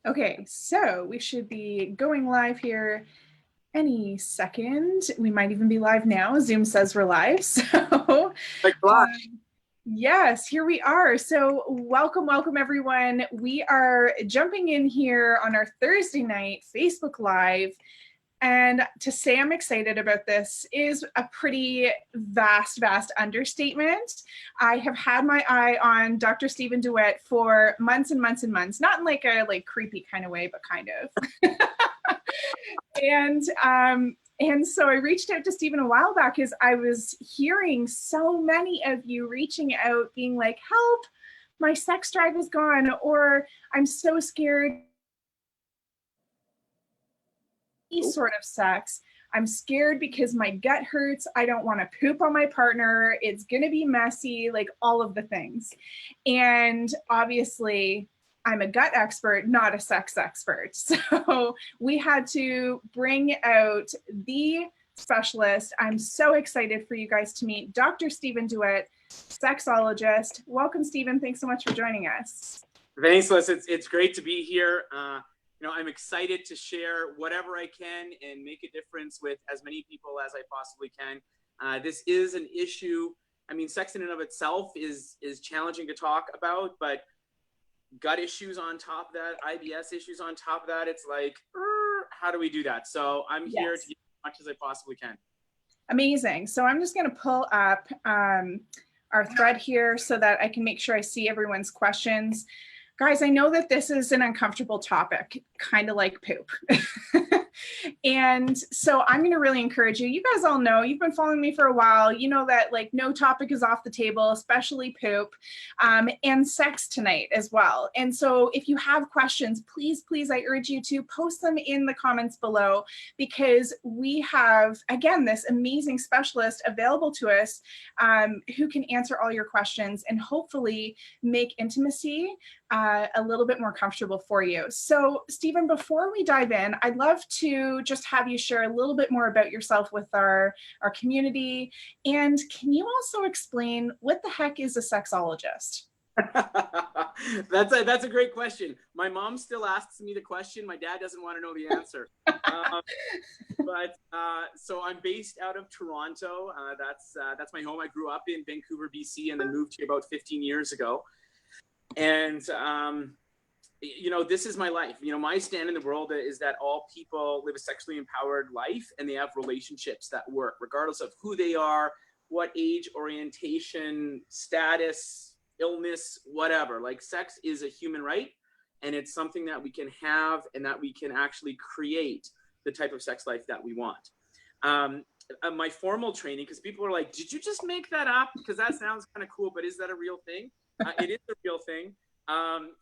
Okay, so we should be going live here any second. We might even be live now. Zoom says we're live. So, Like Flash. yes, here we are. So, welcome everyone. We are jumping in here on our Thursday night Facebook Live. And to say I'm excited about this is a pretty vast understatement. I have had my eye on Dr. Stephen DeWitt for months and months and months, not in like a creepy kind of way, but kind of. And so I reached out to Stephen a while back because I was hearing so many of you reaching out, being like, help, my sex drive is gone, or I'm so scared sort of sex. I'm scared because my gut hurts. I don't want to poop on my partner. It's going to be messy, like all of the things. And obviously, I'm a gut expert, not a sex expert. So we had to bring out the specialist. I'm so excited for you guys to meet Dr. Stephen DeWitt, sexologist. Welcome, Stephen. Thanks so much for joining us. Thanks, Liz. It's great to be here. I'm excited to share whatever I can and make a difference with as many people as I possibly can. This is an issue. I mean, sex in and of itself is challenging to talk about, but gut issues on top of that, IBS issues on top of that, it's like, how do we do that? So I'm here to do as much as I possibly can. Amazing. So I'm just going to pull up our thread here so that I can make sure I see everyone's questions. Guys, I know that this is an uncomfortable topic, kind of like poop. And so I'm going to really encourage you. You guys all know, you've been following me for a while. You know that like no topic is off the table, especially poop, and sex tonight as well. And so if you have questions, please, I urge you to post them in the comments below, because we have, again, this amazing specialist available to us who can answer all your questions and hopefully make intimacy a little bit more comfortable for you. So Stephen, before we dive in, I'd love to just have you share a little bit more about yourself with our community. And can you also explain what the heck is a sexologist? That's a great question. My mom still asks me the question. My dad doesn't want to know the answer. So I'm based out of Toronto. That's my home. I grew up in Vancouver, BC, and then moved here about 15 years ago. And, this is my life. My stand in the world is that all people live a sexually empowered life and they have relationships that work, regardless of who they are, what age, orientation, status, illness, whatever. Like, sex is a human right, and it's something that we can have and that we can actually create the type of sex life that we want. My formal training, because people are like, did you just make that up? Because that sounds kind of cool, but is that a real thing? It is a real thing.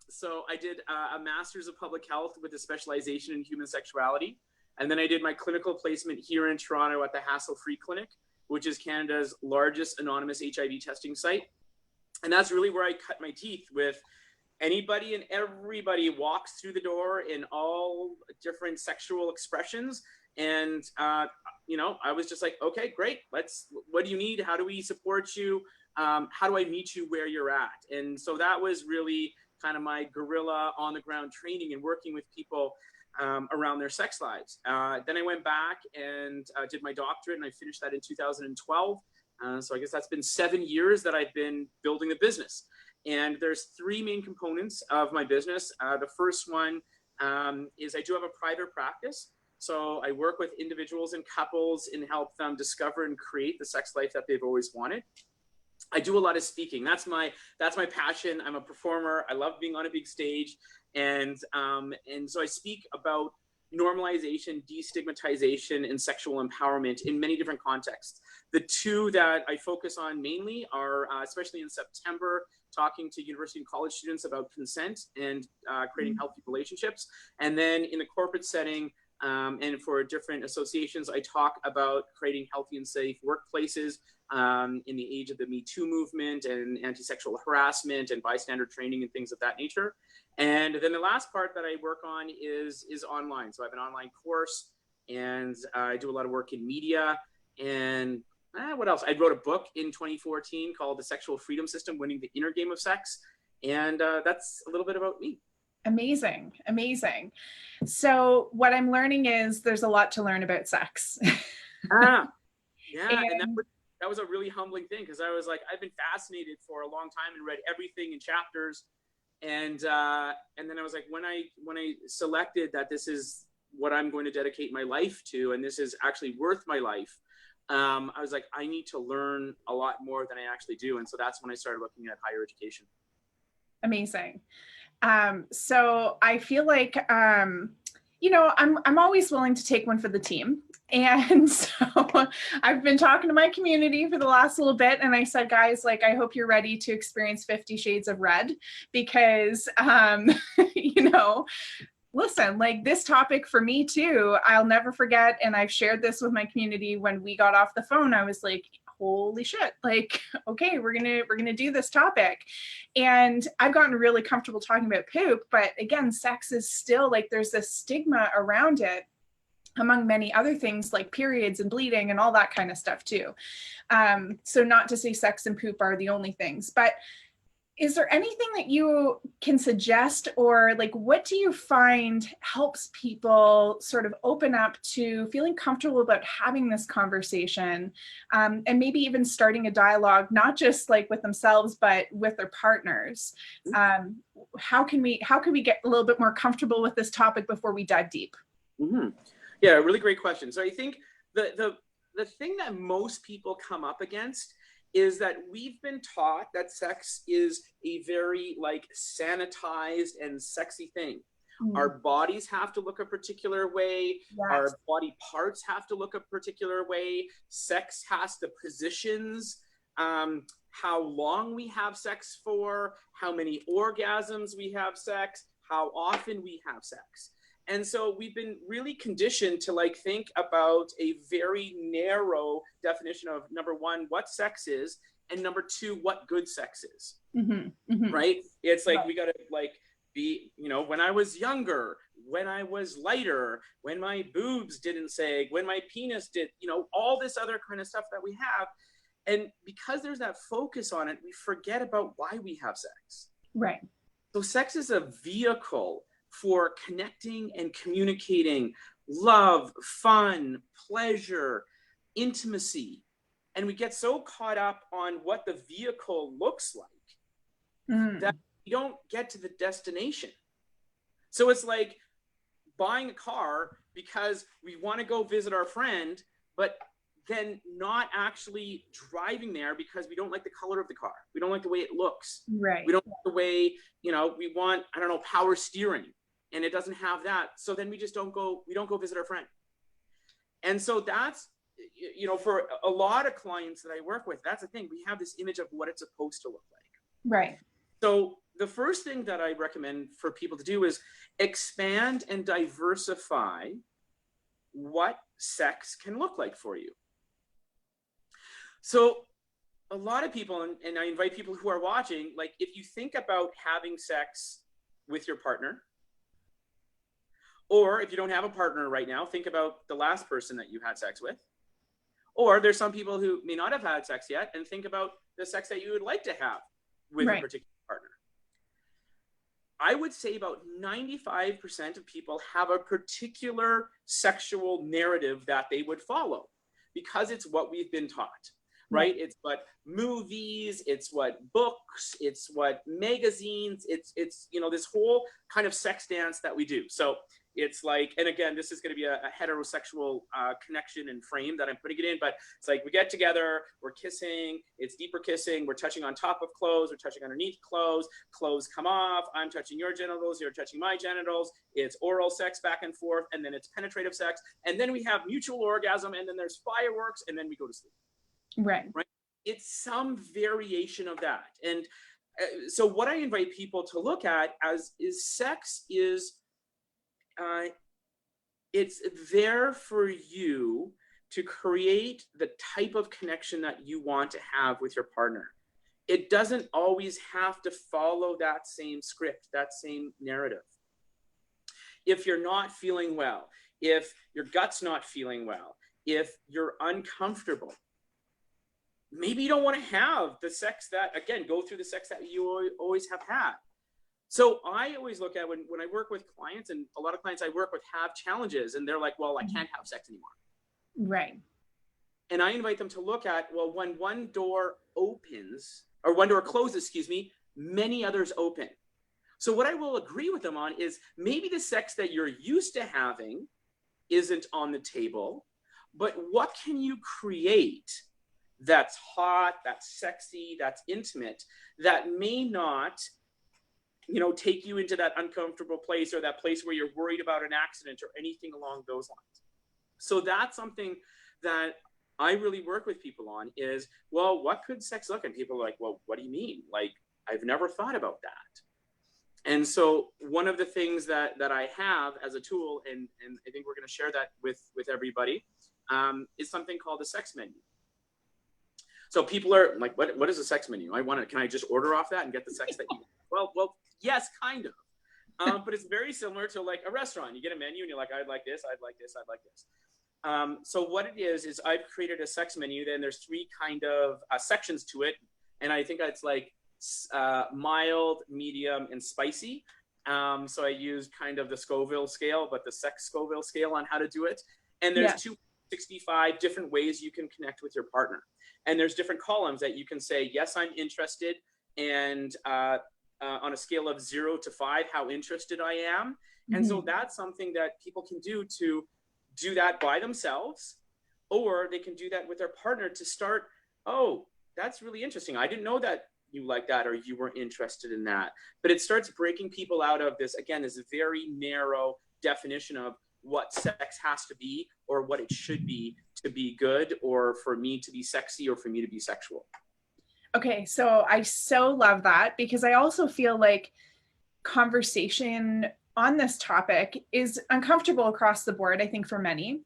So I did a master's of public health with a specialization in human sexuality. And then I did my clinical placement here in Toronto at the Hassle Free Clinic, which is Canada's largest anonymous HIV testing site. And that's really where I cut my teeth with anybody and everybody walks through the door in all different sexual expressions. And, I was just like, okay, great. What do you need? How do we support you? How do I meet you where you're at? And so that was really kind of my guerrilla on the ground training and working with people around their sex lives. Then I went back and did my doctorate, and I finished that in 2012. So I guess that's been 7 years that I've been building the business. And there's three main components of my business. The first one is I do have a private practice. So I work with individuals and couples and help them discover and create the sex life that they've always wanted. I do a lot of speaking. That's my passion. I'm a performer. I love being on a big stage. And so I speak about normalization, destigmatization, and sexual empowerment in many different contexts. The two that I focus on mainly are, especially in September, talking to university and college students about consent and creating healthy relationships. And then in the corporate setting, and for different associations, I talk about creating healthy and safe workplaces in the age of the Me Too movement and anti-sexual harassment and bystander training and things of that nature. And then the last part that I work on is online. So I have an online course, and I do a lot of work in media. And what else? I wrote a book in 2014 called The Sexual Freedom System, Winning the Inner Game of Sex. And that's a little bit about me. Amazing. Amazing. So what I'm learning is there's a lot to learn about sex. Ah, yeah. And And that was a really humbling thing, because I was like, I've been fascinated for a long time and read everything in chapters. And then I was like, when I selected that this is what I'm going to dedicate my life to, and this is actually worth my life, I was like, I need to learn a lot more than I actually do. And so that's when I started looking at higher education. amazing. So I feel like, you know, I'm always willing to take one for the team. And so I've been talking to my community for the last little bit, and I said, guys, like, I hope you're ready to experience 50 Shades of Red, because, you know, listen, like, this topic for me too, I'll never forget. And I've shared this with my community. When we got off the phone, I was like, holy shit, like, okay, we're gonna do this topic. And I've gotten really comfortable talking about poop, but again, sex is still, like, there's this stigma around it, among many other things like periods and bleeding and all that kind of stuff too. So not to say sex and poop are the only things, but is there anything that you can suggest, or like, what do you find helps people sort of open up to feeling comfortable about having this conversation, and maybe even starting a dialogue, not just like with themselves, but with their partners? How can we get a little bit more comfortable with this topic before we dive deep? Mm-hmm. Yeah, really great question. So I think the thing that most people come up against is that we've been taught that sex is a very like sanitized and sexy thing. Our bodies have to look a particular way. Yes. Our body parts have to look a particular way. Sex has to positions, how long we have sex for, how many orgasms we have sex, how often we have sex. And so we've been really conditioned to like think about a very narrow definition of, number one, what sex is, and number two, what good sex is. Right? It's like, we got to like be, you know, when I was younger, when I was lighter, when my boobs didn't sag, when my penis did, you know, all this other kind of stuff that we have. And because there's that focus on it, we forget about why we have sex. Right. So sex is a vehicle for connecting and communicating love, fun, pleasure, intimacy. And we get so caught up on what the vehicle looks like that we don't get to the destination. So it's like buying a car because we want to go visit our friend, but then not actually driving there because we don't like the color of the car. We don't like the way it looks. Right. We don't like the way, you know, we want, I don't know, power steering, and it doesn't have that. So then we just don't go visit our friend. And so that's, you know, for a lot of clients that I work with, that's the thing. We have this image of what it's supposed to look like. Right. So the first thing that I recommend for people to do is expand and diversify what sex can look like for you. So a lot of people, and I invite people who are watching, like, if you think about having sex with your partner, or if you don't have a partner right now, think about the last person that you had sex with. Or there's some people who may not have had sex yet, and think about the sex that you would like to have with a particular partner. I would say about 95% of people have a particular sexual narrative that they would follow, because it's what we've been taught, right? It's what movies, it's what books, it's what magazines, it's you know, this whole kind of sex dance that we do. So it's like, and again, this is going to be a heterosexual connection and frame that I'm putting it in, but it's like we get together, we're kissing, it's deeper kissing, we're touching on top of clothes, we're touching underneath clothes, clothes come off, I'm touching your genitals, you're touching my genitals, it's oral sex back and forth, and then it's penetrative sex, and then we have mutual orgasm, and then there's fireworks, and then we go to sleep. Right? It's some variation of that. And so what I invite people to look at as is sex is, it's there for you to create the type of connection that you want to have with your partner. It doesn't always have to follow that same script, that same narrative. If you're not feeling well, if your gut's not feeling well, if you're uncomfortable, maybe you don't want to have the sex that, again, go through the sex that you always have had. So I always look at when I work with clients, and a lot of clients I work with have challenges, and they're like, well, I can't have sex anymore. Right. And I invite them to look at, well, when one door opens, or one door closes, excuse me, many others open. So what I will agree with them on is maybe the sex that you're used to having isn't on the table, but what can you create that's hot, that's sexy, that's intimate, that may not, take you into that uncomfortable place, or that place where you're worried about an accident or anything along those lines. So that's something that I really work with people on is, well, what could sex look? And people are like, well, what do you mean? Like, I've never thought about that. And so one of the things that I have as a tool, and I think we're going to share that with everybody, is something called a sex menu. So people are like, what is a sex menu? Can I just order off that and get the sex that you want? Well, yes, kind of. But it's very similar to like a restaurant. You get a menu and you're like, I'd like this, I'd like this, I'd like this. So what it is I've created a sex menu. Then there's 3 kind of sections to it. And I think it's like mild, medium, and spicy. So I use kind of the Scoville scale, but the sex Scoville scale on how to do it. And there's 265 different ways you can connect with your partner. And there's different columns that you can say, yes, I'm interested. And on a scale of 0 to 5, how interested I am. And so that's something that people can do to do that by themselves, or they can do that with their partner to start, oh, that's really interesting. I didn't know that you like that, or you were interested in that. But it starts breaking people out of this, again, this very narrow definition of what sex has to be, or what it should be to be good, or for me to be sexy, or for me to be sexual. Okay, so I so love that, because I also feel like conversation on this topic is uncomfortable across the board, I think, for many.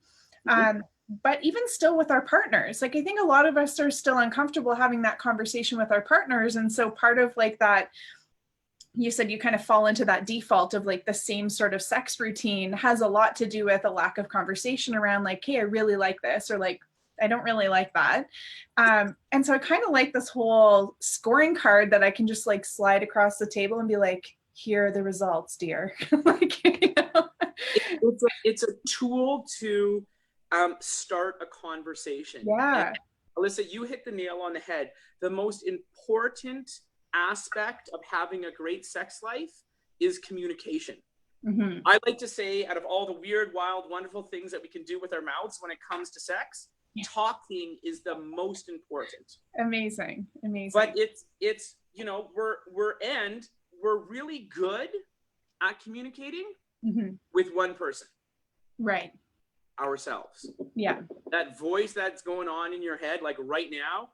But even still with our partners, like I think a lot of us are still uncomfortable having that conversation with our partners. And so part of like that, you said you kind of fall into that default of like the same sort of sex routine, has a lot to do with a lack of conversation around like, hey, I really like this, or like, I don't really like that. And so I kind of like this whole scoring card that I can just like slide across the table and be like, here are the results, dear. Like, it's a tool to start a conversation. Yeah. And Alyssa, you hit the nail on the head. The most important aspect of having a great sex life is communication. I like to say, out of all the weird, wild, wonderful things that we can do with our mouths when it comes to sex, talking is the most important. Amazing. But it's we're really good at communicating with one person. Right. Ourselves. Yeah. That voice that's going on in your head, like right now,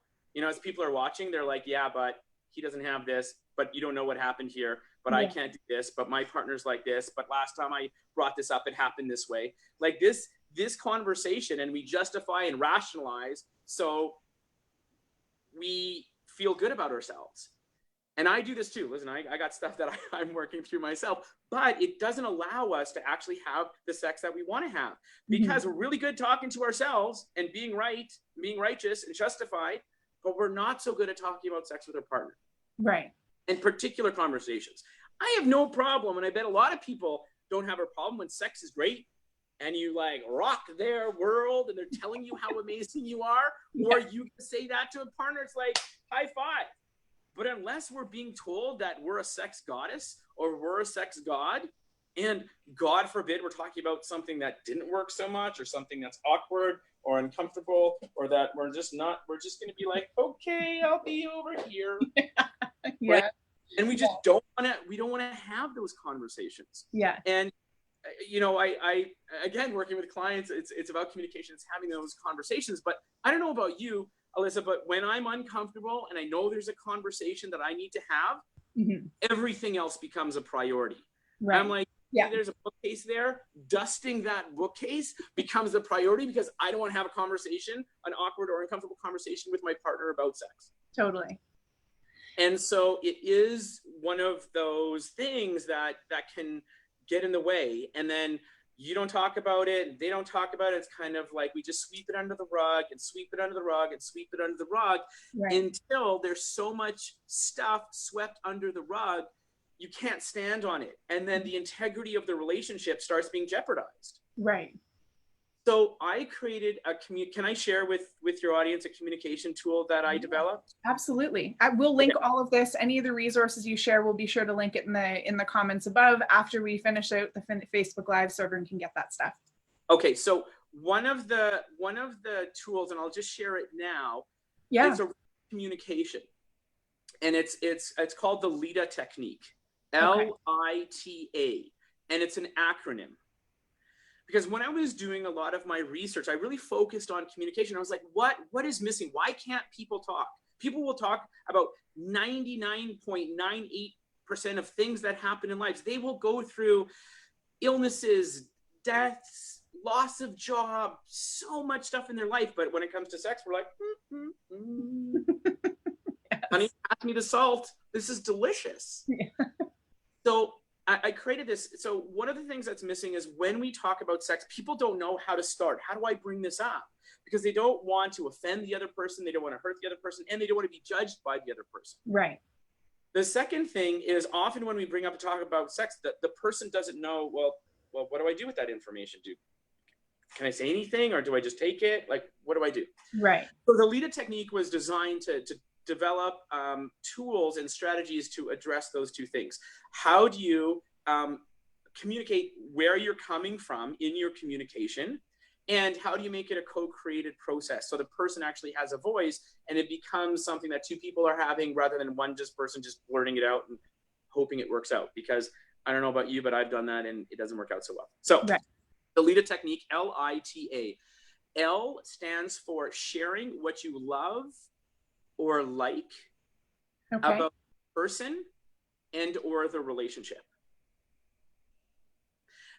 as people are watching, they're like, yeah, but he doesn't have this, but you don't know what happened here, but I can't do this, but my partner's like this, but last time I brought this up, it happened this way. Like this conversation, and we justify and rationalize so we feel good about ourselves. And I do this too. Listen, I got stuff that I'm working through myself, but it doesn't allow us to actually have the sex that we want to have, because we're really good talking to ourselves and being right, being righteous and justified, but we're not so good at talking about sex with our partner. Right. In particular conversations. I have no problem, and I bet a lot of people don't have a problem when sex is great and you like rock their world and they're telling you how amazing you are, or you say that to a partner, it's like high five. But unless we're being told that we're a sex goddess or we're a sex god, and God forbid we're talking about something that didn't work so much, or something that's awkward or uncomfortable, or that we're just going to be like, okay, I'll be over here. Right? And we just don't want to have those conversations. Yeah. And I again, working with clients, it's about communication, it's having those conversations. But I don't know about you, Alyssa, but when I'm uncomfortable and I know there's a conversation that I need to have, everything else becomes a priority. Right. I'm like, there's a bookcase there. Dusting that bookcase becomes a priority, because I don't want to have a conversation, an awkward or uncomfortable conversation with my partner about sex. Totally. And so it is one of those things that can get in the way. And then you don't talk about it, they don't talk about it. It's kind of like we just sweep it under the rug and sweep it under the rug and sweep it under the rug, until there's so much stuff swept under the rug you can't stand on it. And then the integrity of the relationship starts being jeopardized. Right. So I created can I share with your audience a communication tool that I developed? Absolutely. I will link all of this. Any of the resources you share, we'll be sure to link it in the comments above after we finish out the Facebook Live so everyone can get that stuff. Okay, so one of the tools, and I'll just share it now. Yeah. It's a communication, and it's called the Leda Technique, Okay. LITA, and it's an acronym. Because when I was doing a lot of my research, I really focused on communication. I was like, what is missing? Why can't people talk? People will talk about 99.98% of things that happen in lives. They will go through illnesses, deaths, loss of job, so much stuff in their life. But when it comes to sex, we're like, Yes. Honey, pass me the salt. This is delicious. Yeah. So I created this. So one of the things that's missing is when we talk about sex, people don't know how to start. How do I bring this up? Because they don't want to offend the other person. They don't want to hurt the other person, and they don't want to be judged by the other person. Right. The second thing is often when we bring up a talk about sex, the person doesn't know, well, what do I do with that information? Can I say anything, or do I just take it? Like, what do I do? Right. So the Leda Technique was designed to develop tools and strategies to address those two things. How do you communicate where you're coming from in your communication, and how do you make it a co-created process so the person actually has a voice and it becomes something that two people are having rather than one person just blurting it out and hoping it works out? Because I don't know about you, but I've done that and it doesn't work out so well. So right. The Leda Technique, LITA. L stands for sharing what you love or like about the person and or the relationship.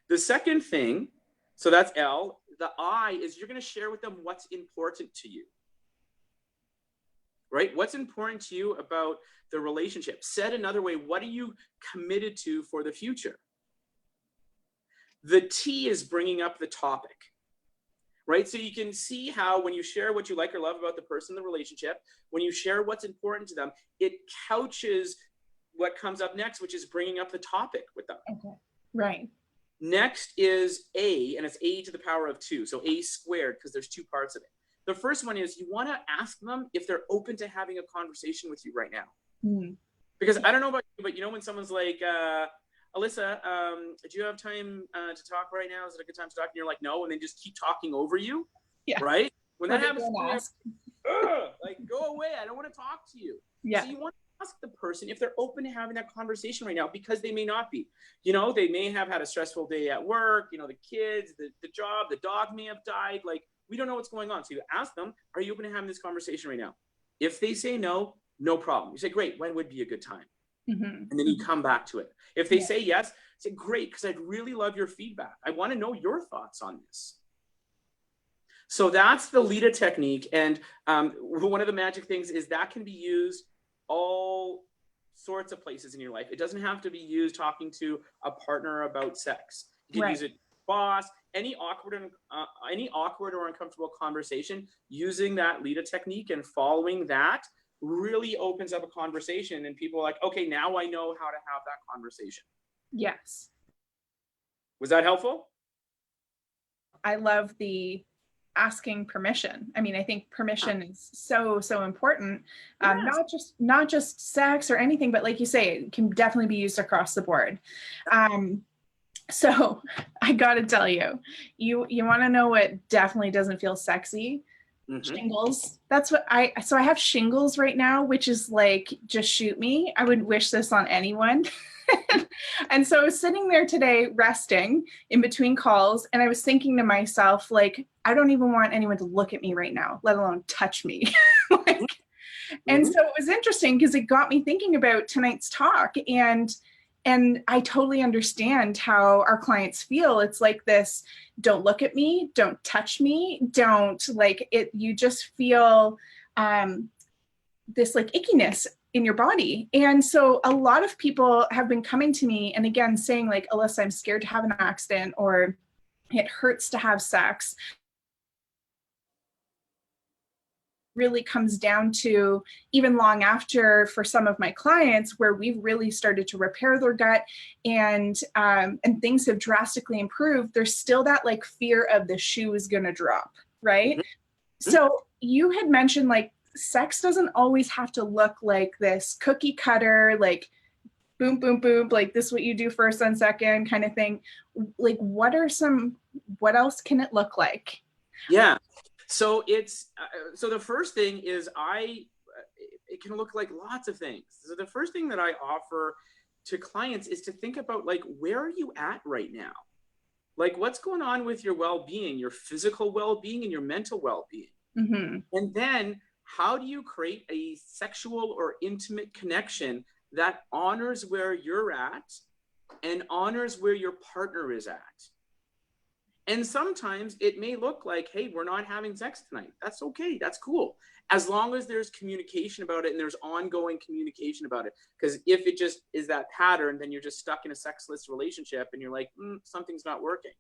The second thing, so that's L. The I is you're going to share with them what's important to you. Right? What's important to you about the relationship? Said another way, what are you committed to for the future? The T is bringing up the topic. Right? So you can see how when you share what you like or love about the person in the relationship, when you share what's important to them, it couches what comes up next, which is bringing up the topic with them. Okay. Right. Next is A, and it's A to the power of 2. So A squared, because there's two parts of it. The first one is you want to ask them if they're open to having a conversation with you right now. Mm-hmm. Because I don't know about you, but you know when someone's like, Alyssa, do you have time to talk right now? Is it a good time to talk? And you're like, no, and they just keep talking over you, right? When that happens, like, go away. I don't want to talk to you. Yeah. So you want to ask the person if they're open to having that conversation right now, because they may not be. You know, they may have had a stressful day at work, you know, the kids, the job, the dog may have died. Like, we don't know what's going on. So you ask them, are you open to having this conversation right now? If they say no, no problem. You say, great, when would be a good time? Mm-hmm. And then you come back to it. If they say yes, say, great, because I'd really love your feedback. I want to know your thoughts on this. So that's the Leda Technique. And one of the magic things is that can be used all sorts of places in your life. It doesn't have to be used talking to a partner about sex. You can use it boss, any awkward or uncomfortable conversation. Using that Leda Technique and following that really opens up a conversation, and people are like, okay, now I know how to have that conversation. Yes. Was that helpful? I love the asking permission. I mean, I think permission is so important. Not just sex or anything, but like you say, it can definitely be used across the board. So I got to tell you, you want to know what definitely doesn't feel sexy? Mm-hmm. Shingles. That's what I have shingles right now, which is like, just shoot me. I would wish this on anyone. And so I was sitting there today resting in between calls, and I was thinking to myself, like, I don't even want anyone to look at me right now, let alone touch me. And so it was interesting because it got me thinking about tonight's talk, and I totally understand how our clients feel. It's like this, don't look at me, don't touch me, don't like it. You just feel this like ickiness in your body. And so a lot of people have been coming to me and again saying like, Alyssa, I'm scared to have an accident, or it hurts to have sex. really comes down to, even long after for some of my clients where we've really started to repair their gut and things have drastically improved, there's still that like fear of the shoe is going to drop, right? Mm-hmm. So you had mentioned like sex doesn't always have to look like this cookie cutter, like boom, boom, boom, like this is what you do first and second kind of thing. Like what else can it look like? Yeah. So it's, so the first thing is it can look like lots of things. So the first thing that I offer to clients is to think about like, where are you at right now? Like what's going on with your well-being, your physical well-being and your mental well-being. Mm-hmm. And then how do you create a sexual or intimate connection that honors where you're at and honors where your partner is at? And sometimes it may look like, hey, we're not having sex tonight. That's okay. That's cool. As long as there's communication about it and there's ongoing communication about it. Because if it just is that pattern, then you're just stuck in a sexless relationship and you're like, something's not working.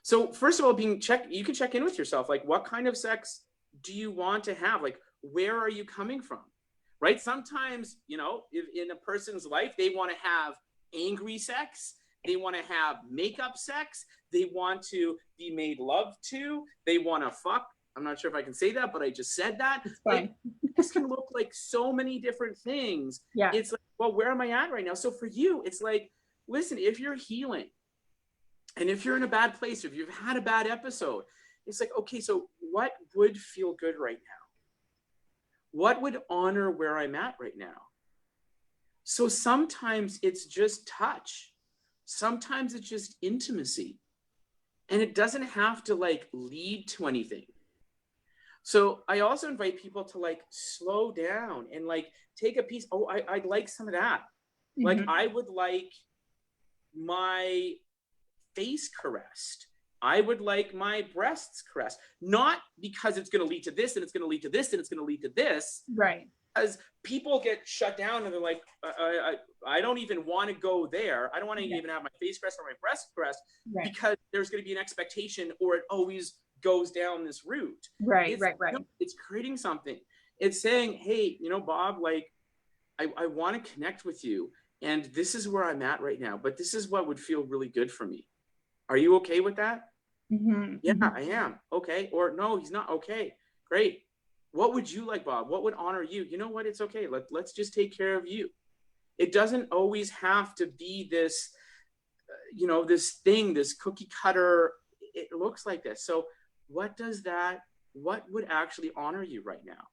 So first of all, you can check in with yourself. Like, what kind of sex do you want to have? Like, where are you coming from? Right? Sometimes, if in a person's life, they want to have angry sex. They want to have makeup sex. They want to be made love to. They want to fuck. I'm not sure if I can say that, but I just said that. Like, this can look like so many different things. Yeah. It's like, well, where am I at right now? So for you, it's like, listen, if you're healing and if you're in a bad place, or if you've had a bad episode, it's like, okay, so what would feel good right now? What would honor where I'm at right now? So sometimes it's just touch. Sometimes it's just intimacy. And it doesn't have to like lead to anything. So I also invite people to like slow down and like take a piece. Oh, I'd like some of that. Mm-hmm. Like I would like my face caressed. I would like my breasts caressed. Not because it's going to lead to this and it's going to lead to this and it's going to lead to this. Right. Because people get shut down and they're like, I don't even want to go there. I don't want to even have my face caressed or my breast caressed because there's going to be an expectation, or it always goes down this route. Right. It's creating something. It's saying, hey, Bob, like, I want to connect with you. And this is where I'm at right now. But this is what would feel really good for me. Are you okay with that? Mm-hmm. Yeah, I am. Okay. Or no, he's not. Okay, great. What would you like, Bob? What would honor you? You know what? It's okay. Let's just take care of you. It doesn't always have to be this, this thing, this cookie cutter. It looks like this. So what would actually honor you right now?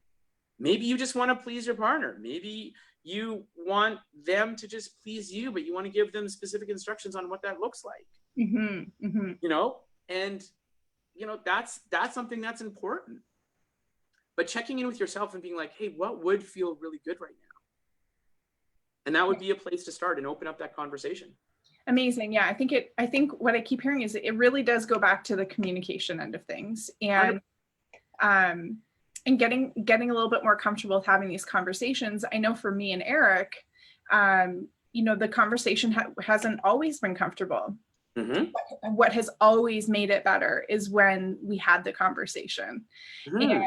Maybe you just want to please your partner. Maybe you want them to just please you, but you want to give them specific instructions on what that looks like. Mm-hmm. Mm-hmm. And that's something that's important. But checking in with yourself and being like, hey, what would feel really good right now? And that would be a place to start and open up that conversation. Amazing. Yeah, I think what I keep hearing is it really does go back to the communication end of things, and getting a little bit more comfortable with having these conversations. I know for me and Eric, the conversation hasn't always been comfortable. Mm-hmm. What has always made it better is when we had the conversation. Mm-hmm.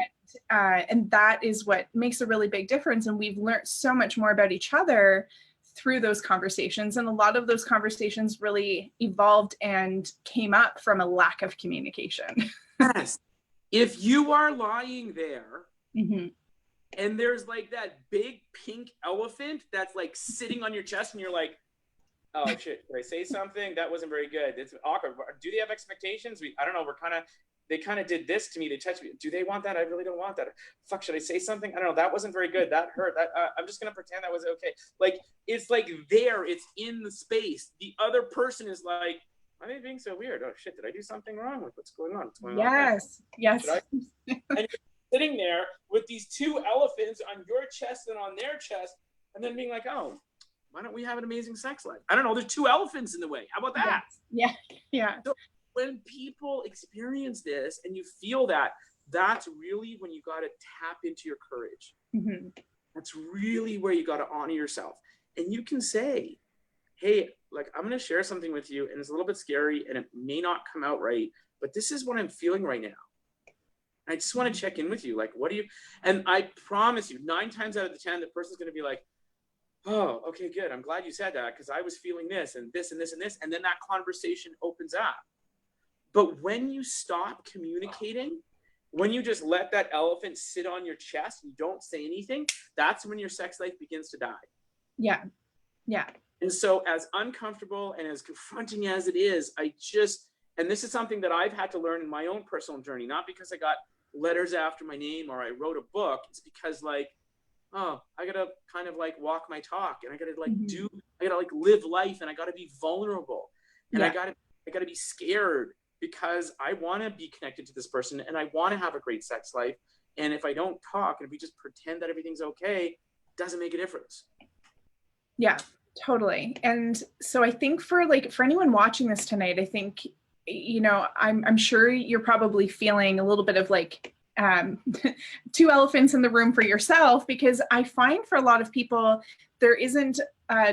And that is what makes a really big difference. And we've learned so much more about each other through those conversations. And a lot of those conversations really evolved and came up from a lack of communication. Yes. If you are lying there, mm-hmm. and there's like that big pink elephant that's like sitting on your chest and you're like, oh shit, did I say something? That wasn't very good. It's awkward. Do they have expectations? I don't know. They kind of did this to me. They touched me. Do they want that? I really don't want that. Fuck, should I say something? I don't know. That wasn't very good. That hurt. I'm just going to pretend that was okay. Like, it's like there, it's in the space. The other person is like, why are they being so weird? Oh shit, did I do something wrong? Like, what's going on? What's going on? Yes. And you're sitting there with these two elephants on your chest and on their chest, and then being like, oh, why don't we have an amazing sex life? I don't know. There's two elephants in the way. How about that? Yeah. So when people experience this and you feel that, that's really when you got to tap into your courage. Mm-hmm. That's really where you got to honor yourself. And you can say, hey, like, I'm going to share something with you, and it's a little bit scary and it may not come out right, but this is what I'm feeling right now. I just want to check in with you. Like, what do you, and I promise you 9 times out of the 10, the person's going to be like, oh, okay, good. I'm glad you said that because I was feeling this and this and this and this. And then that conversation opens up. But when you stop communicating, when you just let that elephant sit on your chest and you don't say anything, that's when your sex life begins to die. Yeah. Yeah. And so as uncomfortable and as confronting as it is, and this is something that I've had to learn in my own personal journey, not because I got letters after my name or I wrote a book. It's because like, oh, I gotta kind of like walk my talk, and I gotta like I gotta like live life, and I gotta be vulnerable, and I gotta be scared because I want to be connected to this person and I want to have a great sex life. And if I don't talk and if we just pretend that everything's okay, it doesn't make a difference. Yeah, totally. And so I think for anyone watching this tonight, I think, you know, I'm sure you're probably feeling a little bit of like 2 elephants in the room for yourself, because I find for a lot of people, there isn't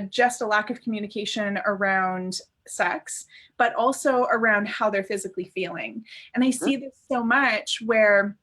just a lack of communication around sex, but also around how they're physically feeling. And I see this so much where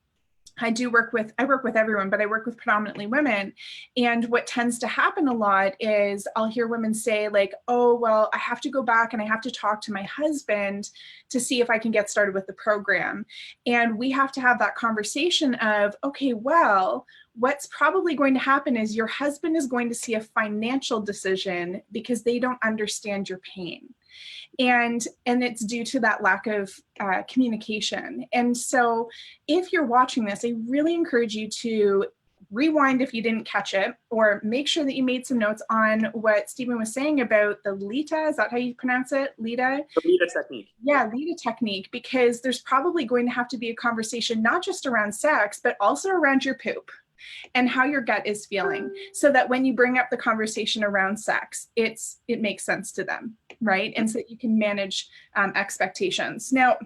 I work with everyone, but I work with predominantly women. And what tends to happen a lot is I'll hear women say like, oh, well, I have to go back and I have to talk to my husband to see if I can get started with the program. And we have to have that conversation of, okay, well, what's probably going to happen is your husband is going to see a financial decision because they don't understand your pain. And it's due to that lack of communication. And so if you're watching this, I really encourage you to rewind if you didn't catch it, or make sure that you made some notes on what Stephen was saying about the Leda. Is that how you pronounce it? Leda? The Leda Technique. Yeah, Leda Technique, because there's probably going to have to be a conversation, not just around sex, but also around your poop and how your gut is feeling, so that when you bring up the conversation around sex, it makes sense to them, right? And so that you can manage expectations. Now,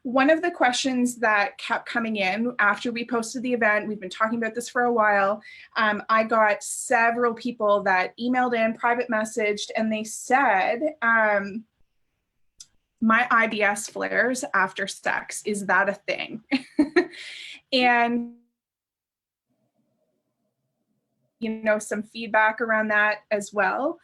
one of the questions that kept coming in after we posted the event, we've been talking about this for a while, I got several people that emailed in, private messaged, and they said, my IBS flares after sex, is that a thing? And you know, some feedback around that as well.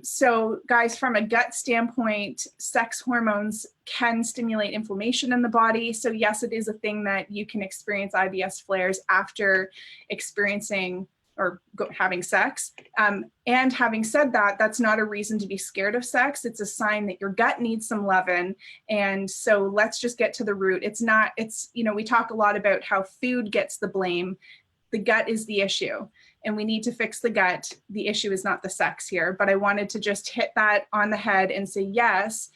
So guys, from a gut standpoint, sex hormones can stimulate inflammation in the body. So yes, it is a thing that you can experience IBS flares after experiencing or having sex. And having said that, that's not a reason to be scared of sex. It's a sign that your gut needs some loving. And so let's just get to the root. You know, we talk a lot about how food gets the blame. The gut is the issue, and we need to fix the gut. The issue is not the sex here, but I wanted to just hit that on the head and say, yes,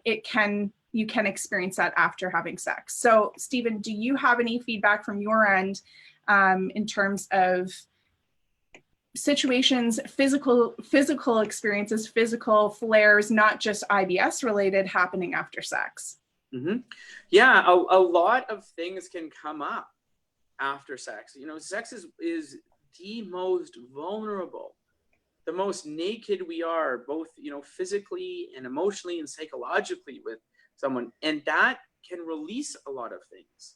you can experience that after having sex. So Stephen, do you have any feedback from your end in terms of situations, physical experiences, physical flares, not just IBS related, happening after sex? Mm-hmm. Yeah, a lot of things can come up after sex. You know, sex is the most vulnerable, the most naked we are, both, you know, physically and emotionally and psychologically with someone, and that can release a lot of things.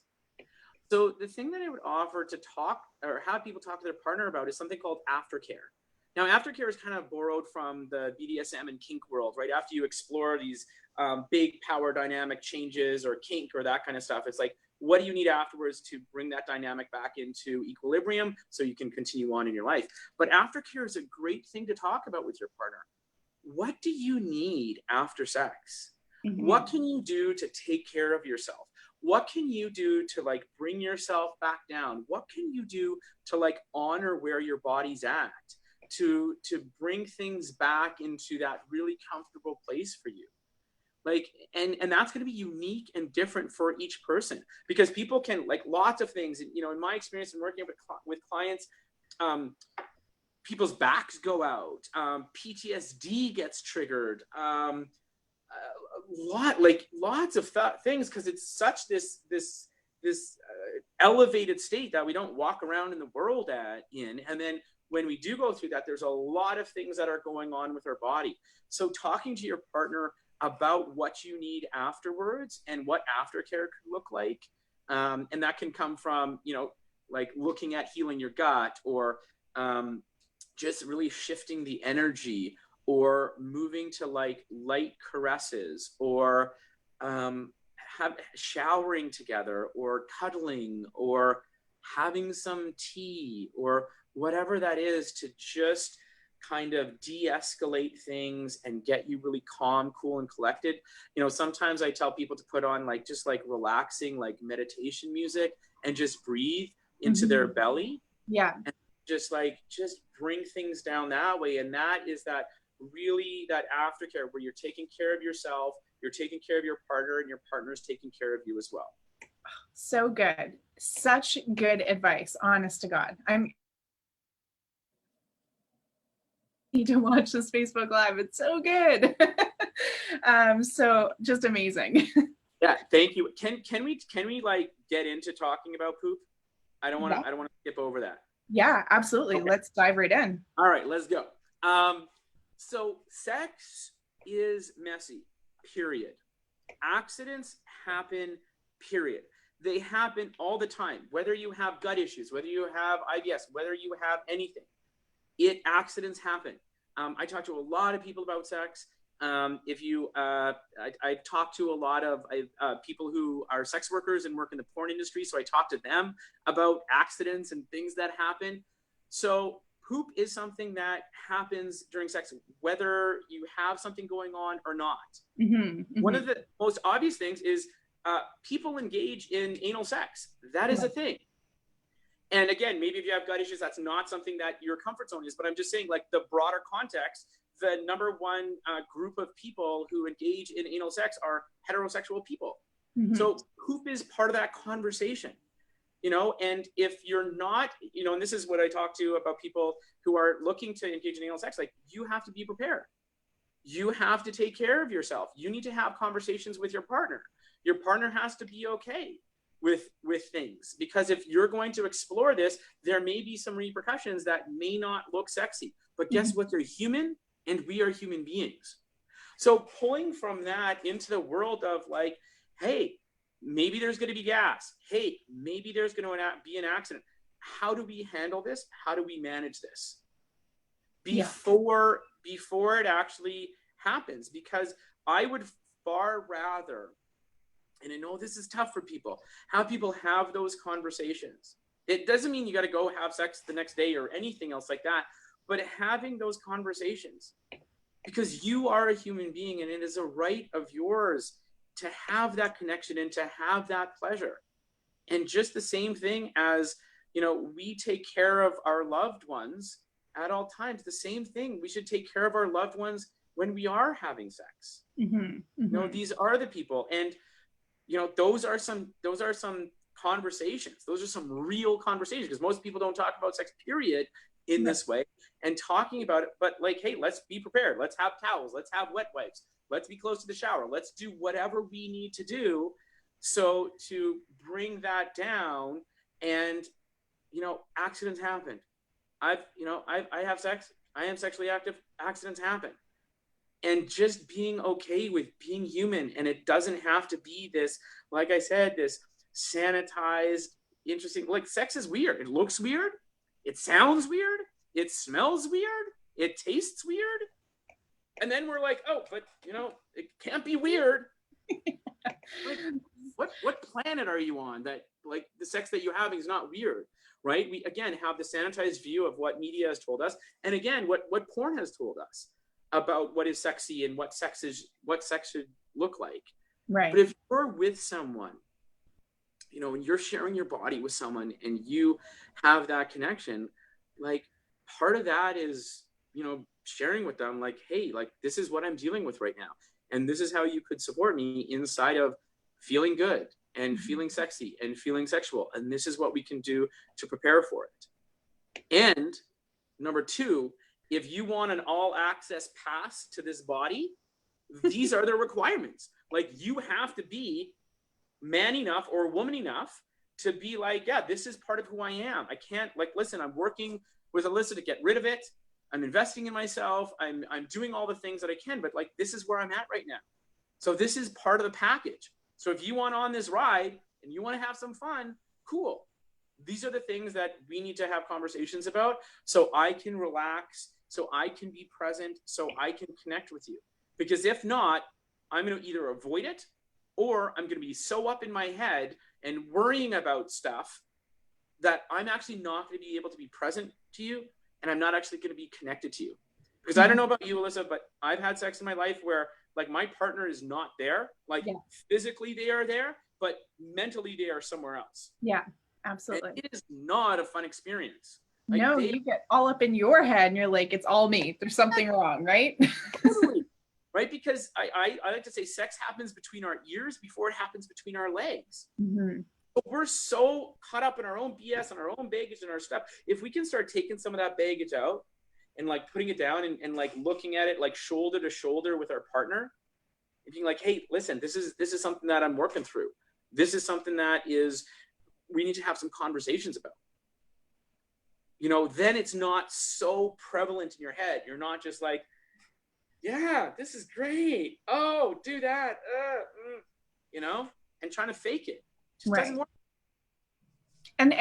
So the thing that I would offer to talk or have people talk to their partner about is something called aftercare. Now, aftercare is kind of borrowed from the BDSM and kink world, right? After you explore these big power dynamic changes or kink or that kind of stuff, it's like, what do you need afterwards to bring that dynamic back into equilibrium so you can continue on in your life? But aftercare is a great thing to talk about with your partner. What do you need after sex? Mm-hmm. What can you do to take care of yourself? What can you do to like bring yourself back down? What can you do to like honor where your body's at, to bring things back into that really comfortable place for you? Like, and that's going to be unique and different for each person, because people can like lots of things. You know, in my experience in working with clients, people's backs go out, PTSD gets triggered, lots of things, because it's such this elevated state that we don't walk around in the world in. And then when we do go through that, there's a lot of things that are going on with our body. So talking to your partner about what you need afterwards and what aftercare could look like And that can come from, you know, like looking at healing your gut, or just really shifting the energy, or moving to like light caresses, or showering together, or cuddling, or having some tea, or whatever that is, to just kind of de-escalate things and get you really calm, cool, and collected. You know, sometimes I tell people to put on like just like relaxing like meditation music and just breathe into their belly. Yeah. And just bring things down that way. And that is that really that aftercare where you're taking care of yourself, you're taking care of your partner, and your partner's taking care of you as well. So good. Such good advice, honest to God. I'm need to watch this Facebook Live. It's so good. So just amazing. Yeah, thank you. Can we like get into talking about poop? I don't want to skip over that. Yeah, absolutely. Okay. Let's dive right in. All right, let's go. So sex is messy, period. Accidents happen, period. They happen all the time, whether you have gut issues, whether you have IBS, whether you have anything. Accidents happen. I talk to a lot of people about sex. I talk to a lot of people who are sex workers and work in the porn industry. So I talk to them about accidents and things that happen. So poop is something that happens during sex, whether you have something going on or not. One of the most obvious things is people engage in anal sex. That is a thing. And again, maybe if you have gut issues, that's not something that your comfort zone is, but I'm just saying like the broader context, the number one group of people who engage in anal sex are heterosexual people. So poop is part of that conversation, you know, and if you're not, you know, and this is what I talk to about people who are looking to engage in anal sex, like you have to be prepared. You have to take care of yourself. You need to have conversations with your partner. Your partner has to be okay with things, because if you're going to explore this, there may be some repercussions that may not look sexy, but guess what? They're human, and we are human beings. So pulling from that into the world of like, hey, maybe there's going to be gas. Hey, maybe there's going to be an accident. How do we handle this? How do we manage this before it actually happens? Because I would far rather, and I know this is tough for people, have people have those conversations. It doesn't mean you got to go have sex the next day or anything else like that, but having those conversations, because you are a human being and it is a right of yours to have that connection and to have that pleasure. And just the same thing as, you know, we take care of our loved ones at all times, the same thing, we should take care of our loved ones when we are having sex. You know, these are the people. And you know, those are some conversations. Those are some real conversations, because most people don't talk about sex, period, in this way, and talking about it. But like, hey, let's be prepared. Let's have towels. Let's have wet wipes. Let's be close to the shower. Let's do whatever we need to do so to bring that down. And, you know, accidents happen. I have sex. I am sexually active. Accidents happen. And just being okay with being human. And it doesn't have to be this, like I said, this sanitized, interesting, like sex is weird. It looks weird. It sounds weird. It smells weird. It tastes weird. And then we're like, oh, but you know, it can't be weird. Like, what planet are you on that like the sex that you're having is not weird, right? We, again, have the sanitized view of what media has told us. And again, what porn has told us about what is sexy and what sex should look like. Right. But if you're with someone, you know, and you're sharing your body with someone and you have that connection, like part of that is, you know, sharing with them like, hey, like this is what I'm dealing with right now. And this is how you could support me inside of feeling good and feeling sexy and feeling sexual. And this is what we can do to prepare for it. And number two, if you want an all access pass to this body, these are the requirements. Like you have to be man enough or woman enough to be like, yeah, this is part of who I am. I can't, like, listen, I'm working with Alyssa to get rid of it. I'm investing in myself. I'm doing all the things that I can, but like, this is where I'm at right now. So this is part of the package. So if you want on this ride, and you want to have some fun, cool. These are the things that we need to have conversations about so I can relax, so I can be present, so I can connect with you. Because if not, I'm going to either avoid it or I'm going to be so up in my head and worrying about stuff that I'm actually not going to be able to be present to you, and I'm not actually going to be connected to you. Because I don't know about you, Alyssa, but I've had sex in my life where like my partner is not there, like physically they are there, but mentally they are somewhere else. Yeah, absolutely. And it is not a fun experience. Like no, you get all up in your head and you're like, it's all me. There's something wrong, right? Totally. Right? Because I like to say sex happens between our ears before it happens between our legs. Mm-hmm. But we're so caught up in our own BS and our own baggage and our stuff. If we can start taking some of that baggage out and like putting it down and like looking at it like shoulder to shoulder with our partner and being like, hey, listen, this is something that I'm working through. This is something that we need to have some conversations about. You know, then it's not so prevalent in your head. You're not just like, yeah, this is great. Oh, do that. You know, and trying to fake it. Just doesn't work. And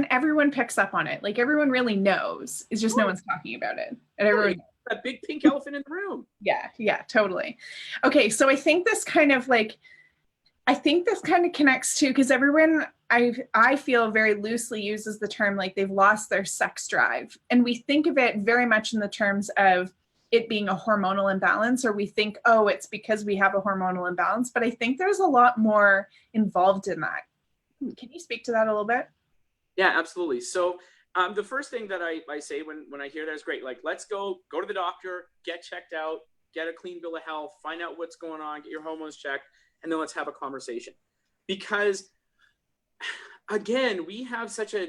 everyone picks up on it. Like everyone really knows. It's just no one's talking about it. And everyone that big pink elephant in the room. Yeah, totally. Okay, so I think this kind of connects to, because everyone I feel very loosely uses the term like they've lost their sex drive. And we think of it very much in the terms of it being a hormonal imbalance, or we think, oh, it's because we have a hormonal imbalance. But I think there's a lot more involved in that. Can you speak to that a little bit? Yeah, absolutely. So the first thing that I say when I hear that is great. Like, let's go to the doctor, get checked out, get a clean bill of health, find out what's going on, get your hormones checked, and then let's have a conversation. Because again, we have such a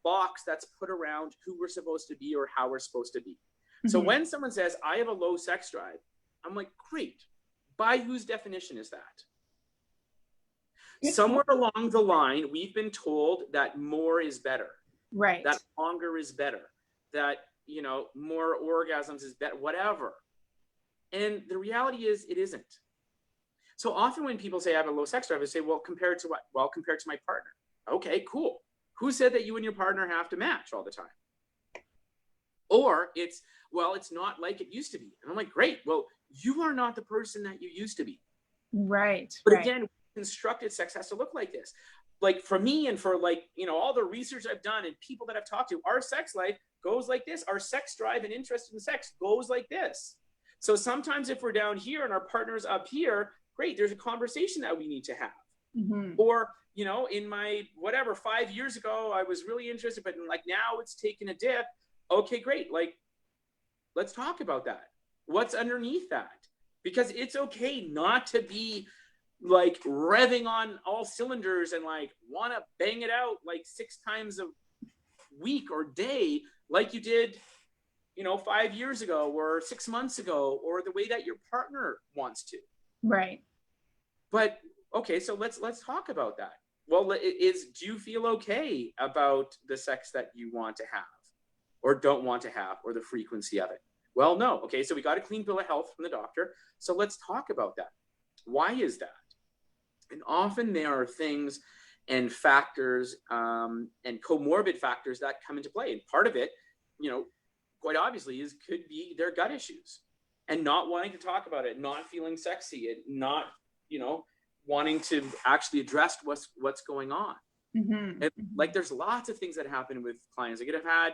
box that's put around who we're supposed to be or how we're supposed to be. Mm-hmm. So when someone says, I have a low sex drive, I'm like, great. By whose definition is that? Somewhere along the line, we've been told that more is better. Right. That longer is better. That, you know, more orgasms is better, whatever. And the reality is it isn't. So often when people say I have a low sex drive, I say, well, compared to what? Well, compared to my partner. Okay, cool. Who said that you and your partner have to match all the time? Or it's not like it used to be. And I'm like, great. Well, you are not the person that you used to be. Right. But again, constructed sex has to look like this. Like for me and for like, you know, all the research I've done and people that I've talked to, our sex life goes like this. Our sex drive and interest in sex goes like this. So sometimes if we're down here and our partner's up here, great, there's a conversation that we need to have. Mm-hmm. Or, you know, in my, 5 years ago, I was really interested, but like now it's taken a dip. Okay, great. Like, let's talk about that. What's underneath that? Because it's okay not to be like revving on all cylinders and like want to bang it out like 6 times a week or day like you did, you know, 5 years ago or 6 months ago, or the way that your partner wants to. Right. But okay, so let's talk about that. Well, do you feel okay about the sex that you want to have or don't want to have, or the frequency of it? Well, no. Okay, so we got a clean bill of health from the doctor. So let's talk about that. Why is that? And often there are things and factors and comorbid factors that come into play. And part of it, you know, quite obviously could be their gut issues and not wanting to talk about it, not feeling sexy, and not, you know, wanting to actually address what's going on. Mm-hmm. And, like, there's lots of things that happen with clients. They could have had,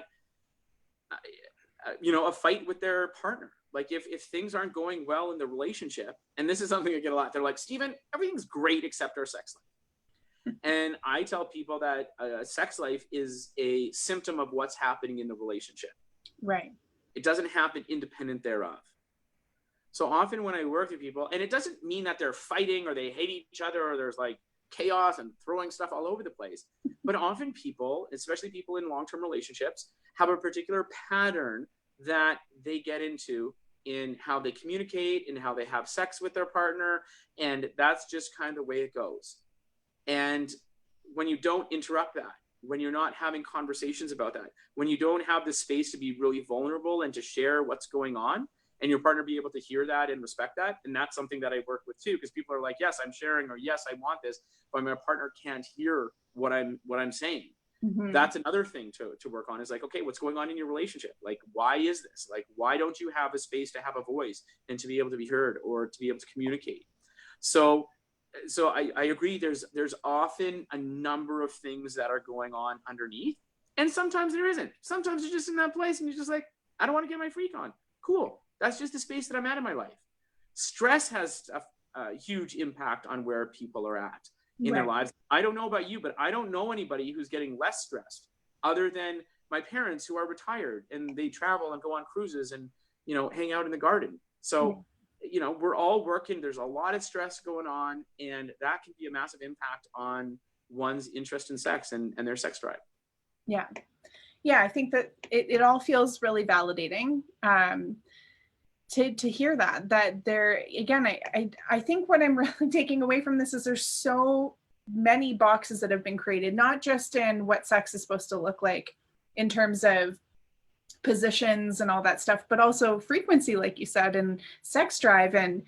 you know, a fight with their partner. Like if things aren't going well in the relationship, and this is something I get a lot, they're like, Stephen, everything's great except our sex life. And I tell people that sex life is a symptom of what's happening in the relationship. Right. It doesn't happen independent thereof. So often when I work with people, and it doesn't mean that they're fighting or they hate each other or there's like chaos and throwing stuff all over the place, but often people, especially people in long-term relationships, have a particular pattern that they get into in how they communicate and how they have sex with their partner. And that's just kind of the way it goes. And when you don't interrupt that, when you're not having conversations about that, when you don't have the space to be really vulnerable and to share what's going on, and your partner be able to hear that and respect that. And that's something that I work with too, because people are like, yes, I'm sharing, or yes, I want this, but my partner can't hear what I'm saying. Mm-hmm. That's another thing to work on, is like, okay, what's going on in your relationship? Like, why is this? Like, why don't you have a space to have a voice and to be able to be heard or to be able to communicate? So I agree. There's often a number of things that are going on underneath, and sometimes there isn't. Sometimes you're just in that place and you're just like, I don't want to get my freak on. Cool. That's just the space that I'm at in my life. Stress has a huge impact on where people are at in their lives. I don't know about you, but I don't know anybody who's getting less stressed other than my parents who are retired and they travel and go on cruises and, you know, hang out in the garden. So, you know, we're all working. There's a lot of stress going on, and that can be a massive impact on one's interest in sex and their sex drive. Yeah. Yeah. I think that it all feels really validating. To hear that there again, I think what I'm really taking away from this is there's so many boxes that have been created, not just in what sex is supposed to look like in terms of positions and all that stuff, but also frequency, like you said, and sex drive. And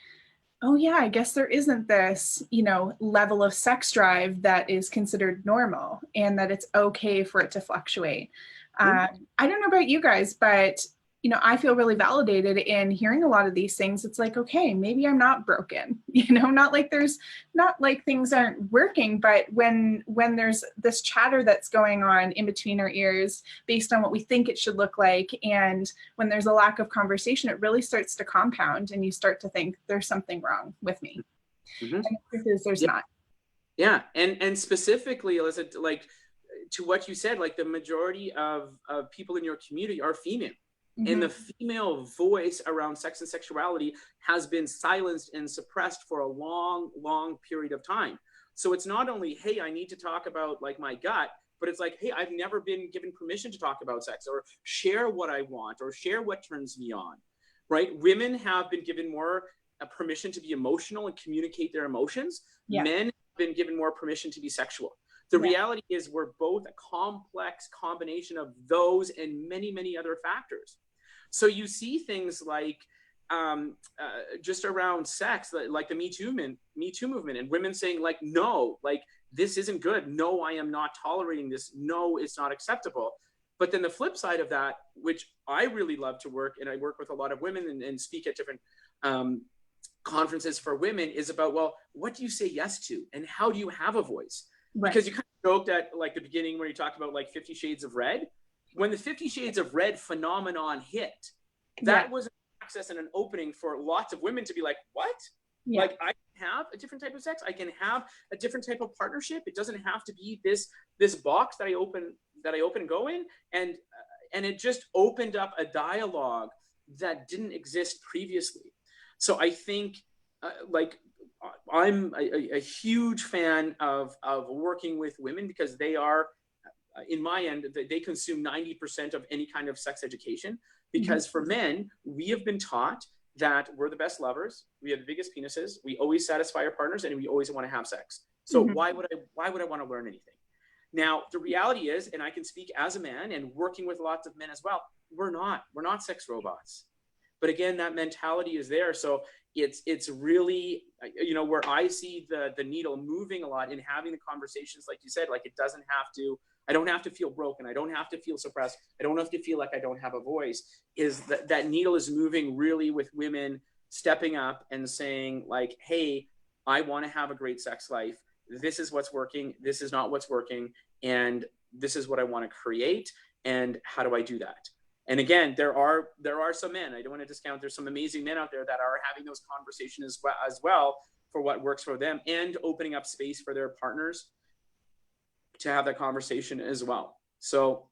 oh yeah, I guess there isn't this, you know, level of sex drive that is considered normal, and that it's okay for it to fluctuate. I don't know about you guys, but you know, I feel really validated in hearing a lot of these things. It's like, okay, maybe I'm not broken, you know, not like things aren't working, but when there's this chatter that's going on in between our ears based on what we think it should look like, and when there's a lack of conversation, it really starts to compound, and you start to think there's something wrong with me. And the truth is there's not. Yeah. And specifically, Alyssa, like to what you said, like the majority of people in your community are female. And the female voice around sex and sexuality has been silenced and suppressed for a long, long period of time. So it's not only, hey, I need to talk about like my gut, but it's like, hey, I've never been given permission to talk about sex or share what I want or share what turns me on, right? Women have been given more permission to be emotional and communicate their emotions. Men have been given more permission to be sexual. The reality is we're both a complex combination of those and many, many other factors. So you see things like just around sex, like the Me Too movement, and women saying like, no, like this isn't good. No, I am not tolerating this. No, it's not acceptable. But then the flip side of that, which I really love to work, and I work with a lot of women and speak at different conferences for women, is about, well, what do you say yes to? And how do you have a voice? Because you kind of joked at like the beginning where you talked about like 50 Shades of Red. When the 50 Shades of Red phenomenon hit, that was an access and an opening for lots of women to be like, what? Like I can have a different type of sex. I can have a different type of partnership. It doesn't have to be this box that I open and go in. And it just opened up a dialogue that didn't exist previously. So I think like I'm a huge fan of working with women, because they are, in my end, they consume 90% of any kind of sex education. Because for men, we have been taught that we're the best lovers, we have the biggest penises, we always satisfy our partners, and we always want to have sex. So why would I want to learn anything? Now, the reality is, and I can speak as a man and working with lots of men as well, we're not sex robots. But again, that mentality is there. So it's really, you know, where I see the needle moving a lot in having the conversations, like you said, like I don't have to feel broken. I don't have to feel suppressed. I don't have to feel like I don't have a voice. Is that needle is moving really with women stepping up and saying like, hey, I want to have a great sex life. This is what's working. This is not what's working. And this is what I want to create. And how do I do that? And again, there are some men, I don't want to discount, there's some amazing men out there that are having those conversations as well for what works for them, and opening up space for their partners to have that conversation as well. So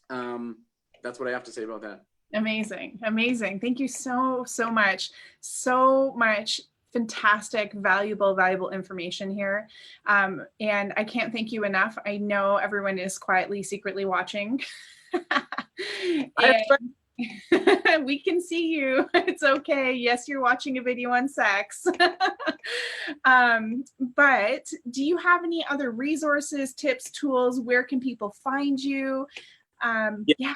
that's what I have to say about that. Amazing. Thank you so much. So much fantastic, valuable information here. And I can't thank you enough. I know everyone is quietly, secretly watching. We can see you. It's okay. Yes, you're watching a video on sex. But do you have any other resources, tips, tools? Where can people find you? Yeah.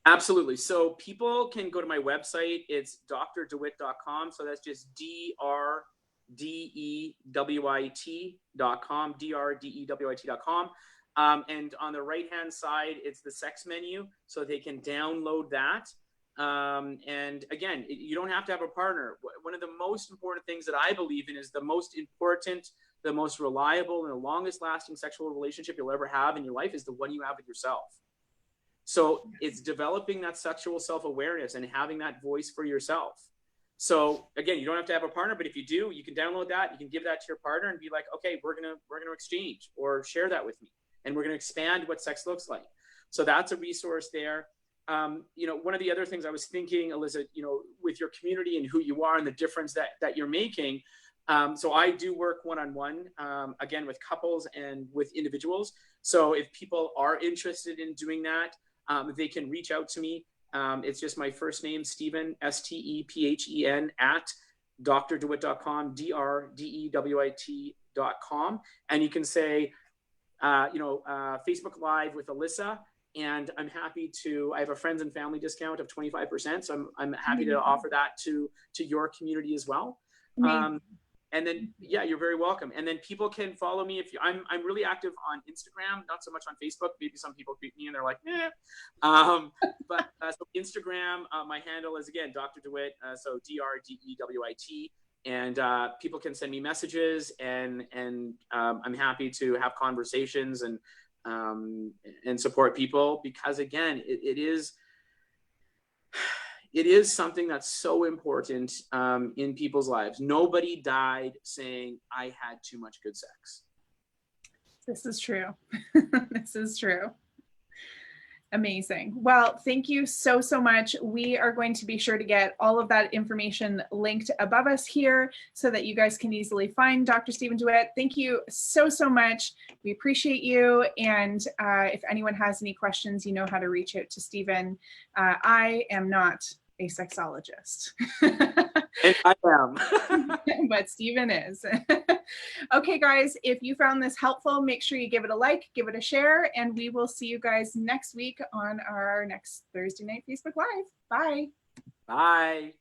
Absolutely. So people can go to my website. It's drdewit.com. So that's just DRDEWIT.com, DRDEWIT.com. And on the right-hand side, it's the sex menu. So they can download that. And again, you don't have to have a partner. One of the most important things that I believe in is the most important, the most reliable, and the longest lasting sexual relationship you'll ever have in your life is the one you have with yourself. So it's developing that sexual self-awareness and having that voice for yourself. So again, you don't have to have a partner, but if you do, you can download that. You can give that to your partner and be like, okay, we're gonna exchange or share that with me, and we're gonna expand what sex looks like. So that's a resource there. You know, one of the other things I was thinking, Alyssa, you know, with your community and who you are and the difference that you're making. So I do work one-on-one, again, with couples and with individuals. So if people are interested in doing that, they can reach out to me. It's just my first name, Stephen, STEPHEN @drdewit.com, DRDEWIT.com. And you can say, Facebook Live with Alyssa. And I'm happy to, I have a friends and family discount of 25%. So I'm happy to offer that to your community as well. And then, yeah, you're very welcome. And then people can follow me if you, I'm really active on Instagram, not so much on Facebook. Maybe some people greet me and they're like, eh. But so Instagram, my handle is again, Dr. DeWitt, so DRDEWIT. And people can send me messages and I'm happy to have conversations and support people because again, it is something that's so important in people's lives. Nobody died saying, I had too much good sex. This is true. This is true. Amazing. Well, thank you so much. We are going to be sure to get all of that information linked above us here so that you guys can easily find Dr. Stephen DeWitt. Thank you so much. We appreciate you. And if anyone has any questions, you know how to reach out to Stephen. I am not a sexologist. And I am. But Stephen is. Okay, guys, if you found this helpful, make sure you give it a like, give it a share, and we will see you guys next week on our next Thursday night Facebook Live. Bye. Bye.